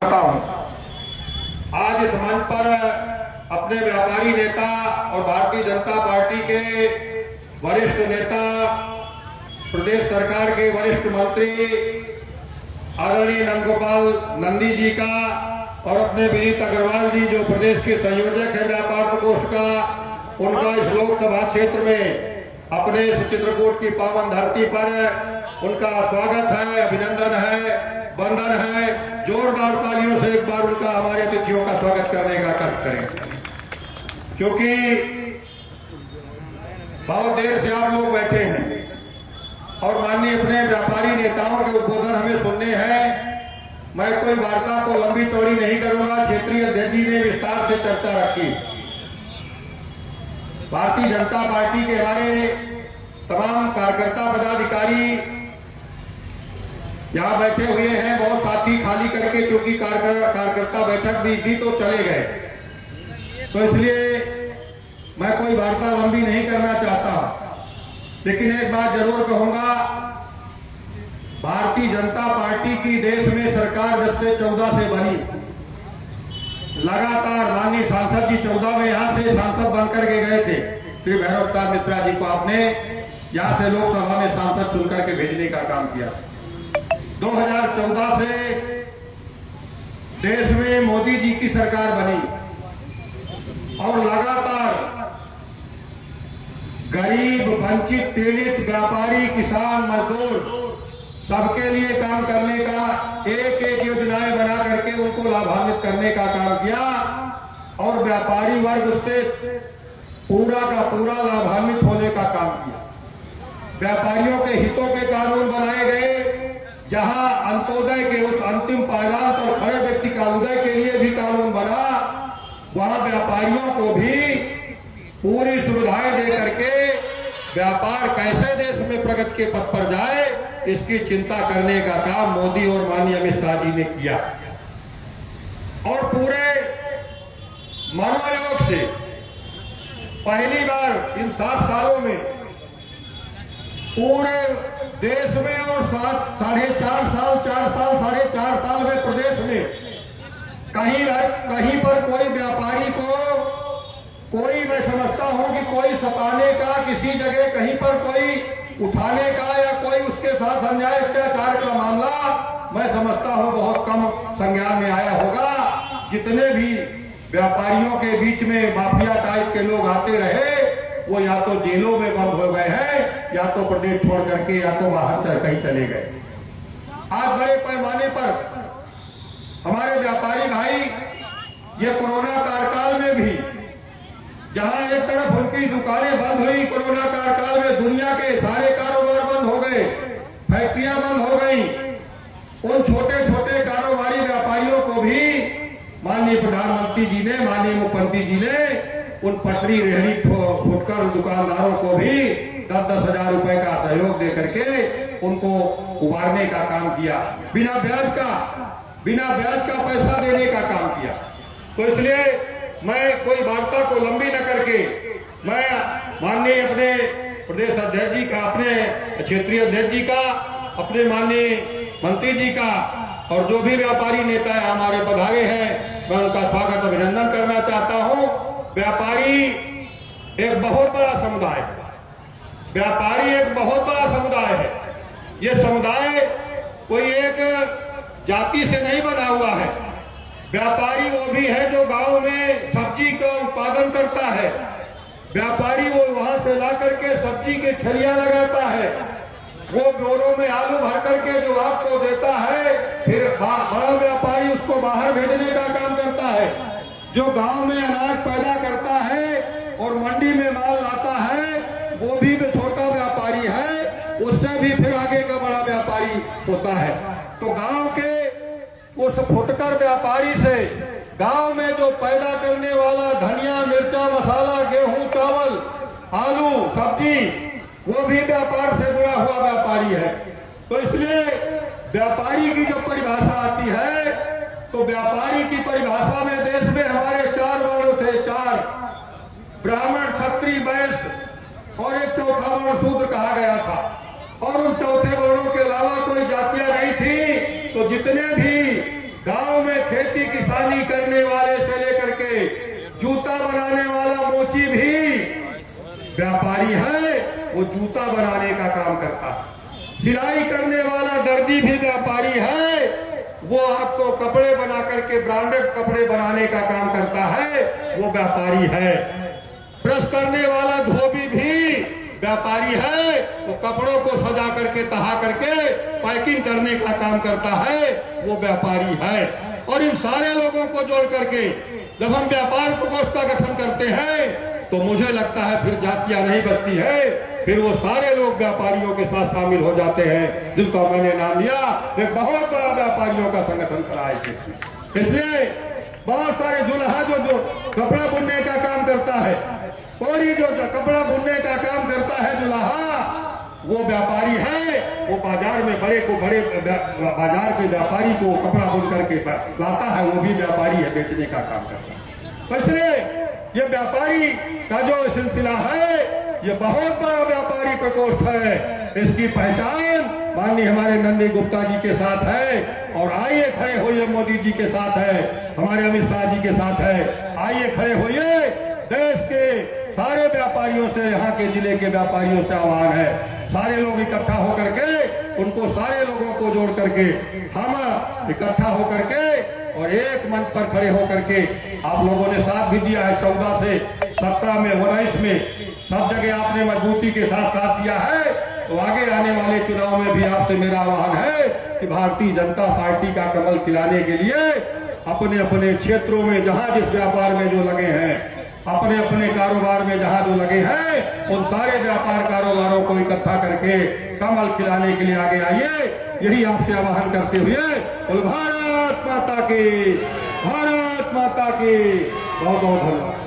करता हूं। आज इस मंच पर अपने व्यापारी नेता और भारतीय जनता पार्टी के वरिष्ठ नेता, प्रदेश सरकार के वरिष्ठ मंत्री आदरणीय नंदगोपाल नंदी जी का और अपने विनीत अग्रवाल जी जो प्रदेश के संयोजक हैं व्यापार प्रकोष्ठ का, उनका इस लोकसभा क्षेत्र में अपने इस चित्रकूट की पावन धरती पर उनका स्वागत है, अभिनंदन है, वंदन है। जोरदार तालियों से एक बार उनका हमारे अतिथियों का स्वागत करने का कष्ट करें, क्योंकि बहुत देर से आप लोग बैठे हैं और माननीय अपने व्यापारी नेताओं के उद्बोधन हमें सुनने हैं। मैं कोई वार्ता को लंबी चौड़ी नहीं करूंगा। क्षेत्रीय अध्यक्ष जी ने विस्तार से चर्चा रखी। भारतीय जनता पार्टी के हमारे तमाम कार्यकर्ता पदाधिकारी यहाँ बैठे हुए हैं, बहुत साथी खाली करके, क्योंकि कार्यकर्ता बैठक भी थी तो चले गए, तो इसलिए मैं कोई वार्ता लंबी नहीं करना चाहता। लेकिन एक बात जरूर कहूंगा, भारतीय जनता पार्टी की देश में सरकार जब से 14 से बनी, लगातार माननीय सांसद जी 14 में यहाँ से सांसद बनकर के गए थे। श्री भैरव प्रसाद मिश्रा जी को आपने यहाँ से लोकसभा में सांसद चुनकर के भेजने का काम किया। 2014 से देश में मोदी जी की सरकार बनी और लगातार गरीब, वंचित, पीड़ित, व्यापारी, किसान, मजदूर सबके लिए काम करने का एक एक योजनाएं बना करके उनको लाभान्वित करने का काम किया और व्यापारी वर्ग उससे पूरा का पूरा लाभान्वित होने का काम किया। व्यापारियों के हितों के कानून बनाए गए, जहां अंत्योदय के उस अंतिम पायदान पर खड़े व्यक्ति का उदय के लिए भी कानून बना, वहां व्यापारियों को भी पूरी सुविधाएं दे करके व्यापार कैसे देश में प्रगति के पथ पर जाए, इसकी चिंता करने का काम मोदी और माननीय अमित शाह जी ने किया। और पूरे मनोयोग से पहली बार इन 7 सालों में पूरे देश में और 4.5 साल 4.5 साल में प्रदेश में कहीं पर कोई व्यापारी को कोई, मैं समझता हूं कि कोई सताने का, किसी जगह कहीं पर कोई उठाने का या कोई उसके साथ अन्याय अत्याचार का मामला मैं समझता हूं बहुत कम संज्ञान में आया होगा। जितने भी व्यापारियों के बीच में माफिया टाइप के लोग आते रहे, वो या तो जेलों में बंद हो गए हैं, या तो प्रदेश छोड़ करके, या तो बाहर कहीं चले गए। आज बड़े पैमाने पर हमारे व्यापारी भाई ये कोरोना कार्यकाल में भी, जहां एक तरफ उनकी दुकानें बंद हुई कोरोना कार्यकाल में, दुनिया के सारे कारोबार बंद हो गए, फैक्ट्रियां बंद हो गई, उन छोटे छोटे कारोबारी व्यापारियों को भी माननीय प्रधानमंत्री जी ने, माननीय मुख्यमंत्री जी ने उन पटरी रेहड़ी फुटकर दुकानदारों को भी 10-10 हजार रुपए का सहयोग दे करके उनको उबारने का काम किया, बिना ब्याज का पैसा देने का काम किया। तो इसलिए मैं कोई वार्ता को लंबी न करके, मैं माननीय अपने प्रदेश अध्यक्ष जी का, अपने क्षेत्रीय अध्यक्ष जी का, अपने माननीय मंत्री जी का और जो भी व्यापारी नेता है हमारे पधारे हैं, मैं उनका स्वागत अभिनंदन करना चाहता हूं। व्यापारी एक बहुत बड़ा समुदाय है, व्यापारी एक बहुत बड़ा समुदाय है। ये समुदाय कोई एक जाति से नहीं बना हुआ है। व्यापारी वो भी है जो गांव में सब्जी का उत्पादन करता है, व्यापारी वो वहां से ला करके सब्जी के ठेलियां लगाता है, वो बोरों में आलू भर करके जो आपको देता है, फिर बड़ा व्यापारी उसको बाहर भेजने का काम करता है। जो गांव में अनाज पैदा करता है और मंडी में माल लाता है, वो भी छोटा व्यापारी है, उससे भी फिर आगे का बड़ा व्यापारी होता है। तो गांव के उस फुटकर व्यापारी से गांव में जो पैदा करने वाला धनिया, मिर्चा, मसाला, गेहूं, चावल, आलू, सब्जी, वो भी व्यापार से जुड़ा हुआ व्यापारी है। तो इसलिए व्यापारी की जब परिभाषा आती है, तो व्यापारी की परिभाषा में देश में हमारे 4 वर्णों थे, 4 ब्राह्मण, क्षत्रिय, वैश्य और एक चौथा वर्ण शूद्र कहा गया था। और उन चौथे वर्णों के अलावा कोई जातियां नहीं थी। तो जितने भी गांव में में खेती किसानी करने वाले से लेकर के जूता बनाने वाला मोची भी व्यापारी है। वो जूता बनाने का काम करता है। सिलाई करने वाला दर्जी भी व्यापारी है। वो आपको कपड़े बना करके ब्रांडेड कपड़े बनाने का काम करता है, वो व्यापारी है। प्रेस करने वाला धोबी भी व्यापारी है। वो कपड़ों को सजा करके तहा करके पैकिंग करने का काम करता है, वो व्यापारी है। और इन सारे लोगों को जोड़ करके जब हम व्यापार प्रकोष्ठ का गठन करते हैं तो मुझे लगता है फिर जातियां नहीं बचती है, फिर वो सारे लोग व्यापारियों के साथ शामिल हो जाते हैं जिनका मैंने नाम लिया। एक बहुत बड़ा व्यापारियों का संगठन खड़ा है। इसलिए बहुत सारे जुल्हा जो कपड़ा बुनने का काम करता है, कोरी जो कपड़ा बुनने का काम करता है जुल्हा, वो व्यापारी है। वो बाजार में बड़े बाजार के व्यापारी को कपड़ा बुन करके लाता है, वो भी व्यापारी है, बेचने का काम करता है। इसलिए ये व्यापारी का जो सिलसिला है ये बहुत बड़ा व्यापारी प्रकोष्ठ है। इसकी पहचान माननीय हमारे नंदी गुप्ता जी के साथ है। और आइए खड़े होइए, मोदी जी के साथ है, हमारे अमित शाह जी के साथ है। आइए खड़े होइए। देश के सारे व्यापारियों से, यहाँ के जिले के व्यापारियों से आह्वान है, सारे लोग इकट्ठा होकर के, उनको सारे लोगों को जोड़ करके हम इकट्ठा होकर के और एक मंच पर खड़े होकर के, आप लोगों ने साथ भी दिया है 14 से 17 में 19 में सब जगह आपने मजबूती के साथ दिया है। तो आगे आने वाले चुनाव में भी आपसे मेरा आह्वान है कि भारतीय जनता पार्टी का कमल खिलाने के लिए अपने अपने क्षेत्रों में जहां जिस व्यापार में जो लगे हैं, अपने अपने कारोबार में जहां जो लगे हैं, उन सारे व्यापार कारोबारों को इकट्ठा करके कमल खिलाने के लिए आगे आइए। यही आपसे आह्वान करते हुए बोल भारत माता की, भारत माता की। बहुत बहुत धन्यवाद।